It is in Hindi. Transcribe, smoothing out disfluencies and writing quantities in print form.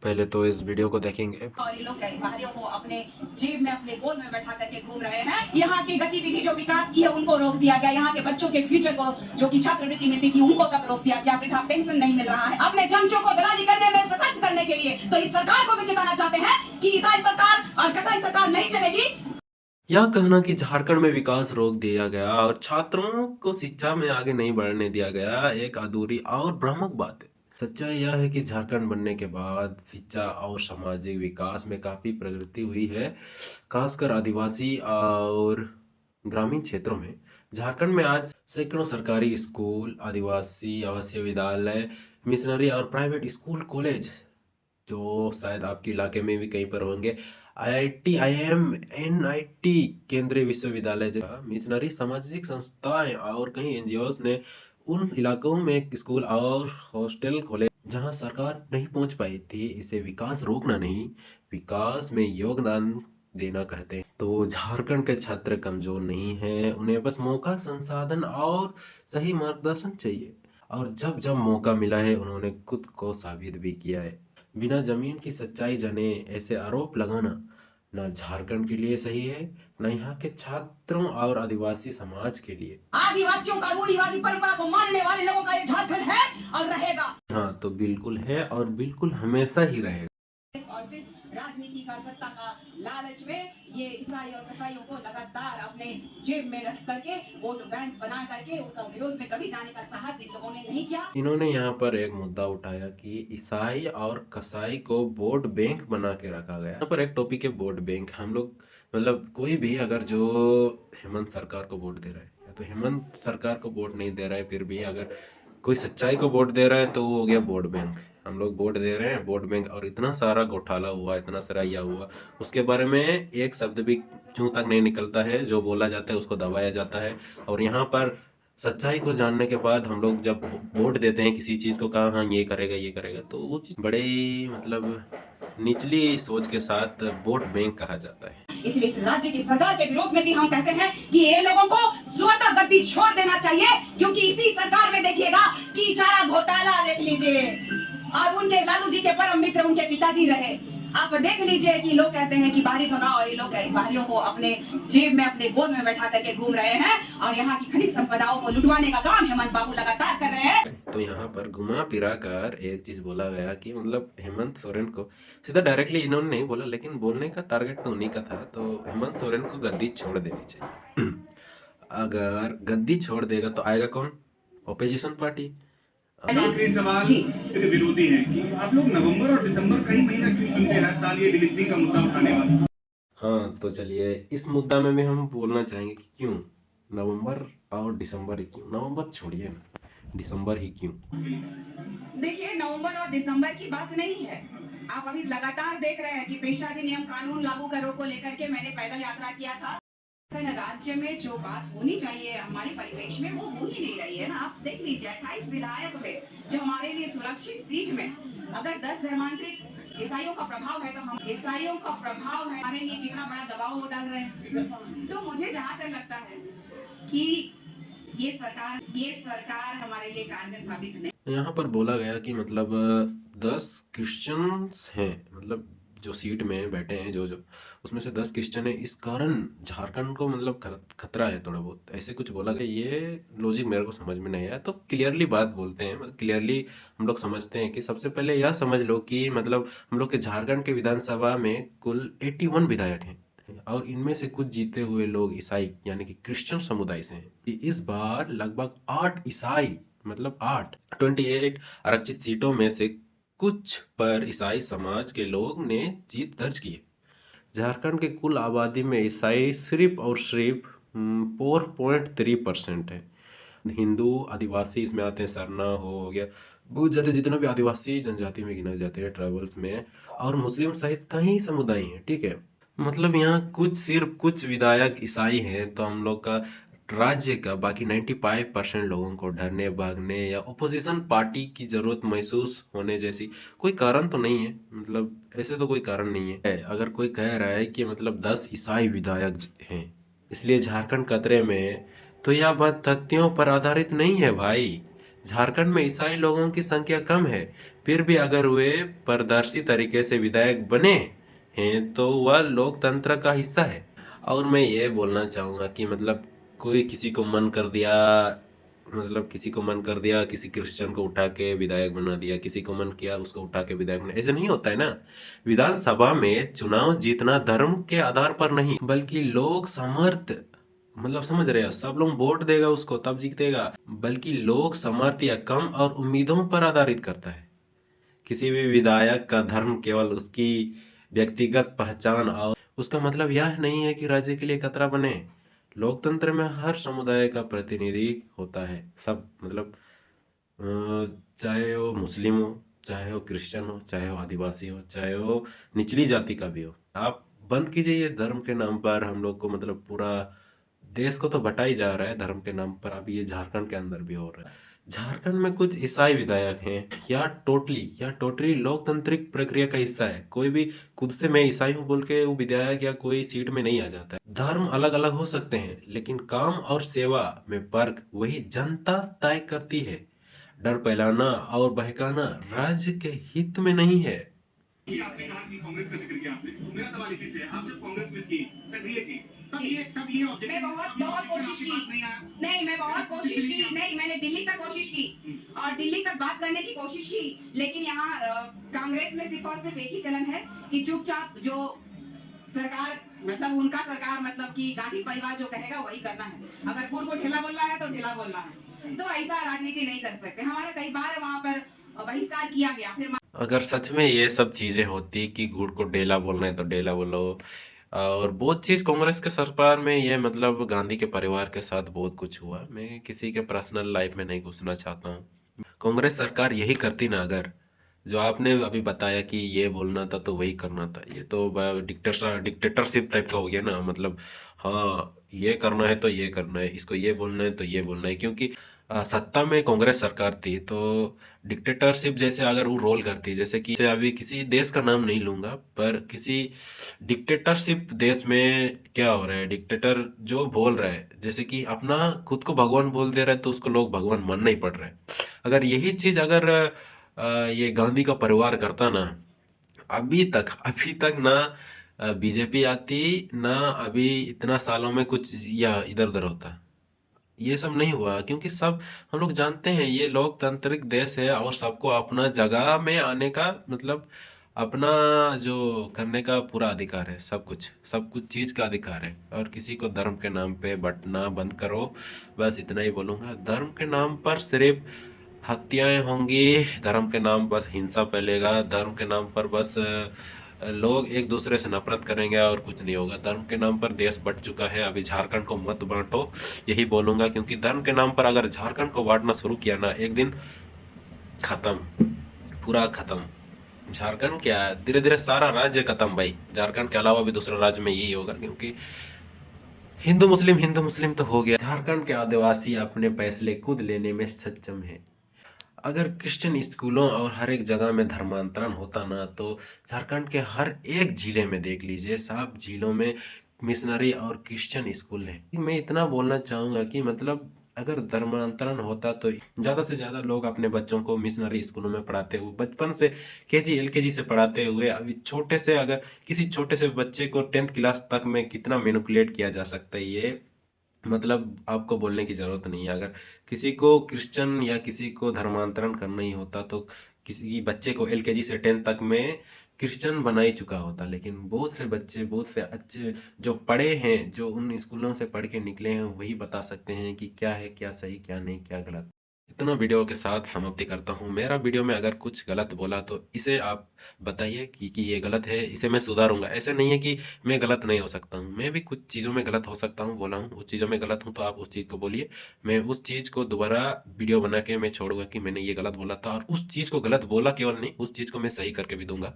पहले तो इस वीडियो को देखेंगे। और ये लोग बाहरियों को अपने जेब में अपने गोद में बैठा करके घूम रहे हैं। यहाँ की गतिविधि जो विकास की है उनको रोक दिया गया। यहाँ के बच्चों के फ्यूचर को जो कि छात्रवृत्ति मिलती थी उनको तक रोक दिया गया। वृद्धा पेंशन नहीं मिल रहा है। अपने चमचों को दलाली करने में सशक्त करने के लिए तो इस सरकार को भी चेताना चाहते हैं कि ईसाई सरकार और कसाई सरकार नहीं चलेगी। यह कहना कि झारखंड में विकास रोक दिया गया और छात्रों को शिक्षा में आगे नहीं बढ़ने दिया गया एक अधूरी और भ्रामक बात है। सच्चाई यह है कि झारखंड बनने के बाद शिक्षा और सामाजिक विकास में काफी प्रगति हुई है, खासकर आदिवासी और ग्रामीण क्षेत्रों में। झारखंड में आज सैकड़ों सरकारी स्कूल, आदिवासी आवासीय विद्यालय, मिशनरी और प्राइवेट स्कूल कॉलेज, जो शायद आपके इलाके में भी कहीं पर होंगे, आईआईटी, आईएम, एनआईटी, केंद्रीय विश्वविद्यालय जैसा मिशनरी सामाजिक संस्थाएं और कई एनजीओस ने उन इलाकों में स्कूल और हॉस्टल खोले जहां सरकार नहीं पहुंच पाई थी। इसे विकास रोकना नहीं, विकास में योगदान देना कहते हैं। तो झारखंड के छात्र कमजोर नहीं हैं, उन्हें बस मौका, संसाधन और सही मार्गदर्शन चाहिए। और जब जब मौका मिला है उन्होंने खुद को साबित भी किया है। बिना जमीन की सच्चाई जाने ऐसे आरोप लगाना ना झारखंड के लिए सही है, ना यहाँ के छात्रों और आदिवासी समाज के लिए। आदिवासियों का रूढ़िवादी परंपरा को मानने वाले लोगों का ये झारखंड है और रहेगा। हाँ, तो बिल्कुल है और बिल्कुल हमेशा ही रहेगा। और सिर्फ राजनीति का, सत्ता का लालच में ये ईसाई और कसाईयों को लगातार अपने जेब में रख करके वोट बैंक बना करके उनका विरोध में कभी जाने का साहस इन लोगों ने नहीं किया। इन्होंने यहाँ पर एक मुद्दा उठाया कि ईसाई और कसाई को वोट बैंक बना के रखा गया। यहाँ पर एक टॉपिक है वोट बैंक। हम लोग मतलब कोई भी अगर जो हेमंत सरकार को वोट दे रहा है या तो हेमंत सरकार को वोट नहीं दे रहा है, फिर भी अगर कोई सच्चाई को वोट दे रहा है तो वो हो गया वोट बैंक। हम लोग वोट दे रहे हैं वोट बैंक, और इतना सारा घोटाला हुआ, इतना सारा यह हुआ, उसके बारे में एक शब्द भी जूं तक नहीं निकलता है। जो बोला जाता है उसको दबाया जाता है। और यहाँ पर सच्चाई को जानने के बाद हम लोग जब वोट देते हैं किसी चीज को, कहा हाँ ये करेगा ये करेगा, तो वो चीज बड़े मतलब निचली सोच के साथ वोट बैंक कहा जाता है। इसलिए इस राज्य की सरकार के विरोध में भी हम कहते हैं कि ये लोगों को स्वतः गद्दी छोड़ देना चाहिए, क्योंकि इसी सरकार में देखिएगा कि चारा घोटाला देख लीजिए, और उनके लालू जी के परम मित्र उनके पिताजी रहे। आप देख लीजिए कि लोग कहते हैं कि बाहरी भगाओ, और ये लोग बाहरियों को अपने जेब में अपने गोद में बैठा करके घूम रहे हैं और यहाँ की खनिज संपदाओं को लुटवाने का काम हेमंत बाबू लगातार कर रहे हैं। तो यहाँ पर घुमा फिरा कर एक चीज बोला गया कि मतलब हेमंत सोरेन को सीधा डायरेक्टली इन्होंने नहीं बोला, लेकिन बोलने का टारगेट तो उन्हीं का था। तो हेमंत सोरेन को गद्दी छोड़ देनी चाहिए। अगर गद्दी छोड़ देगा तो आएगा कौन? Opposition party. आखिरी सवाल मेरे विरोधी हैं कि आप लोग नवंबर और दिसंबर का ही महीना क्यों चुनते हैं हर साल ये डिलिस्टिंग का मुद्दा उठाने वाला? हाँ, तो चलिए इस मुद्दा में भी हम बोलना चाहेंगे कि क्यों नवंबर और दिसंबर ही क्यों? नवंबर छोड़िए ना, दिसंबर ही क्यों? देखिए, नवंबर और दिसंबर की बात नहीं है। आप अभी लगातार देख रहे हैं कि पेशा अधिनियम कानून लागू करो को लेकर के मैंने पैदल यात्रा किया था। राज्य में जो बात होनी चाहिए हमारे परिवेश में वो हो ही नहीं रही है ना। आप देख लीजिए 28 विधायक हुए जो हमारे लिए सुरक्षित सीट में, अगर 10 धर्मांतरित ईसाइयों का प्रभाव है तो हम ईसाइयों का प्रभाव है हमारे लिए कितना बड़ा दबाव वो डाल रहे हैं। तो मुझे जहां तक लगता है कि ये सरकार हमारे लिए कारगर साबित नहीं। यहाँ पर बोला गया कि मतलब 10 क्रिश्चियंस हैं, मतलब जो सीट में बैठे हैं जो जो उसमें से 10 क्रिश्चियन है, इस कारण झारखंड को मतलब खतरा है थोड़ा बहुत, ऐसे कुछ बोला गया। ये लॉजिक मेरे को समझ में नहीं आया। तो क्लियरली बात बोलते हैं, मतलब क्लियरली हम लोग समझते हैं कि सबसे पहले यह समझ लो कि मतलब हम लोग के झारखंड के विधानसभा में कुल 81 विधायक हैं, और इनमें से कुछ जीते हुए लोग ईसाई यानी कि क्रिश्चियन समुदाय से हैं। कि इस बार लगभग 8 ईसाई, मतलब 28 आरक्षित सीटों में से कुछ पर ईसाई समाज के लोग ने जीत दर्ज की है। झारखंड के कुल आबादी में ईसाई सिर्फ और सिर्फ 4.3% है। हिंदू, आदिवासी इसमें आते हैं, सरना हो गया, बहुत ज़्यादा जितना भी आदिवासी जनजाति में गिना जाते हैं ट्राइबल्स में, और मुस्लिम सहित कई समुदाय हैं। ठीक है, मतलब यहाँ कुछ सिर्फ कुछ विधायक ईसाई हैं, तो हम लोग का राज्य का बाकी 95% लोगों को डरने भागने या ओपोजिशन पार्टी की जरूरत महसूस होने जैसी कोई कारण तो नहीं है। मतलब ऐसे तो कोई कारण नहीं है। अगर कोई कह रहा है कि मतलब 10 ईसाई विधायक हैं इसलिए झारखंड खतरे में है, तो यह बात तथ्यों पर आधारित नहीं है भाई। झारखंड में ईसाई लोगों की संख्या कम है, फिर भी अगर वे पारदर्शी तरीके से विधायक बने हैं तो वह लोकतंत्र का हिस्सा है। और मैं ये बोलना चाहूँगा कि मतलब कोई किसी को मन कर दिया, मतलब किसी को मन कर दिया किसी क्रिश्चियन को उठा के विधायक बना दिया, किसी को मन किया उसको उठा के विधायक बना, ऐसे नहीं होता है ना। विधानसभा में चुनाव जीतना धर्म के आधार पर नहीं बल्कि लोक समर्थ, मतलब समझ रहे हो, सब लोग वोट देगा उसको तब जीतेगा, बल्कि लोक समर्थ या कम और उम्मीदों पर आधारित करता है। किसी भी विधायक का धर्म केवल उसकी व्यक्तिगत पहचान और उसका मतलब यह नहीं है कि राज्य के लिए खतरा बने। लोकतंत्र में हर समुदाय का प्रतिनिधि होता है, सब मतलब चाहे वो मुस्लिम हो, चाहे वो क्रिश्चियन हो, चाहे वो आदिवासी हो, चाहे वो निचली जाति का भी हो। आप बंद कीजिए ये धर्म के नाम पर हम लोग को, मतलब पूरा देश को तो बटा ही जा रहा है धर्म के नाम पर। अभी ये झारखंड के अंदर भी हो रहा है। झारखंड में कुछ ईसाई विधायक हैं, या टोटली लोकतांत्रिक प्रक्रिया का हिस्सा है। कोई भी खुद से मैं ईसाई हूँ बोल के वो विधायक या कोई सीट में नहीं आ जाता है। धर्म अलग अलग हो सकते हैं लेकिन काम और सेवा में फर्क वही जनता तय करती है। डर फैलाना और बहकाना राज्य के हित में नहीं है। ये आपने कहा कि कांग्रेस का जिक्र किया आपने, तो मेरा सवाल इसी से है, आप जब कांग्रेस में थी, सक्रिय थी, तब जी। ये ऑब्जेक्टिव मैं बहुत कोशिश की। नहीं आया। नहीं, मैं बहुत कोशिश की। नहीं, मैंने दिल्ली तक कोशिश की और दिल्ली तक बात करने की कोशिश की, लेकिन यहाँ कांग्रेस में सिर्फ और सिर्फ एक ही चलन है कि चुपचाप जो सरकार मतलब उनका सरकार मतलब कि गांधी परिवार जो कहेगा वही करना है। अगर गुड़ को ढेला बोलना है तो ढेला बोलना है, तो ऐसा राजनीति नहीं कर सकते। हमारा कई बार वहाँ पर बहिष्कार किया गया। फिर अगर सच में ये सब चीजें होती कि गुड़ को डेला बोलना है तो डेला बोलो, और बहुत चीज कांग्रेस के सरकार में ये मतलब गांधी के परिवार के साथ बहुत कुछ हुआ। मैं किसी के पर्सनल लाइफ में नहीं घुसना चाहता हूँ। कांग्रेस सरकार यही करती ना, अगर जो आपने अभी बताया कि ये बोलना था तो वही करना था, ये तो डिक्टेटरशिप टाइप का हो गया ना। मतलब हाँ ये करना है तो ये करना है, इसको ये बोलना है तो ये बोलना है, क्योंकि सत्ता में कांग्रेस सरकार थी तो डिक्टेटरशिप जैसे अगर वो रोल करती, जैसे कि अभी किसी देश का नाम नहीं लूंगा पर किसी डिक्टेटरशिप देश में क्या हो रहा है, डिक्टेटर जो बोल रहा है जैसे कि अपना खुद को भगवान बोल दे रहा है तो उसको लोग भगवान मानना ही पड़ रहा है। अगर यही चीज अगर ये गांधी का परिवार करता ना, अभी तक ना बीजेपी आती ना, अभी इतना सालों में कुछ या इधर उधर होता। ये सब नहीं हुआ क्योंकि सब हम लोग जानते हैं ये लोकतांत्रिक देश है और सबको अपना जगह में आने का मतलब अपना जो करने का पूरा अधिकार है, सब कुछ चीज का अधिकार है। और किसी को धर्म के नाम पे बंटना बंद करो, बस इतना ही बोलूंगा। धर्म के नाम पर सिर्फ हत्याएं होंगी, धर्म के नाम बस हिंसा फैलेगा, धर्म के नाम पर बस लोग एक दूसरे से नफरत करेंगे और कुछ नहीं होगा। धर्म के नाम पर देश बंट चुका है, अभी झारखंड को मत बांटो, यही बोलूंगा। क्योंकि धर्म के नाम पर अगर झारखंड को बांटना शुरू किया ना, एक दिन खत्म, पूरा खत्म। झारखंड क्या, धीरे धीरे सारा राज्य खत्म भाई। झारखंड के अलावा भी दूसरा राज्य में यही होगा, क्योंकि हिंदू मुस्लिम तो हो गया। झारखंड के आदिवासी अपने फैसले खुद लेने में सक्षम है। अगर क्रिश्चियन स्कूलों और हर एक जगह में धर्मांतरण होता ना तो झारखंड के हर एक जिले में देख लीजिए, सब जिलों में मिशनरी और क्रिश्चियन स्कूल है। मैं इतना बोलना चाहूँगा कि मतलब अगर धर्मांतरण होता तो ज़्यादा से ज़्यादा लोग अपने बच्चों को मिशनरी स्कूलों में पढ़ाते हुए, बचपन से केजी एलकेजी से पढ़ाते हुए, अभी छोटे से अगर किसी छोटे से बच्चे को 10th क्लास तक में कितना मैनिपुलेट किया जा सकता है, ये मतलब आपको बोलने की ज़रूरत नहीं है। अगर किसी को क्रिश्चियन या किसी को धर्मांतरण करना ही होता तो किसी बच्चे को एलकेजी से 10 तक में क्रिश्चियन बना ही चुका होता। लेकिन बहुत से बच्चे, बहुत से अच्छे जो पढ़े हैं, जो उन स्कूलों से पढ़ के निकले हैं, वही बता सकते हैं कि क्या है, क्या सही, क्या नहीं, क्या गलत। इतना वीडियो के साथ समाप्ति करता हूँ। मेरा वीडियो में अगर कुछ गलत बोला तो इसे आप बताइए कि ये गलत है, इसे मैं सुधारूंगा। ऐसे नहीं है कि मैं गलत नहीं हो सकता हूँ, मैं भी कुछ चीज़ों में गलत हो सकता हूँ, बोला हूँ। उस चीज़ों में गलत हूँ तो आप उस चीज़ को बोलिए, मैं उस चीज़ को दोबारा वीडियो बना के मैं छोड़ूंगा कि मैंने ये गलत बोला था, और उस चीज़ को गलत बोला केवल नहीं, उस चीज़ को मैं सही करके भी दूंगा।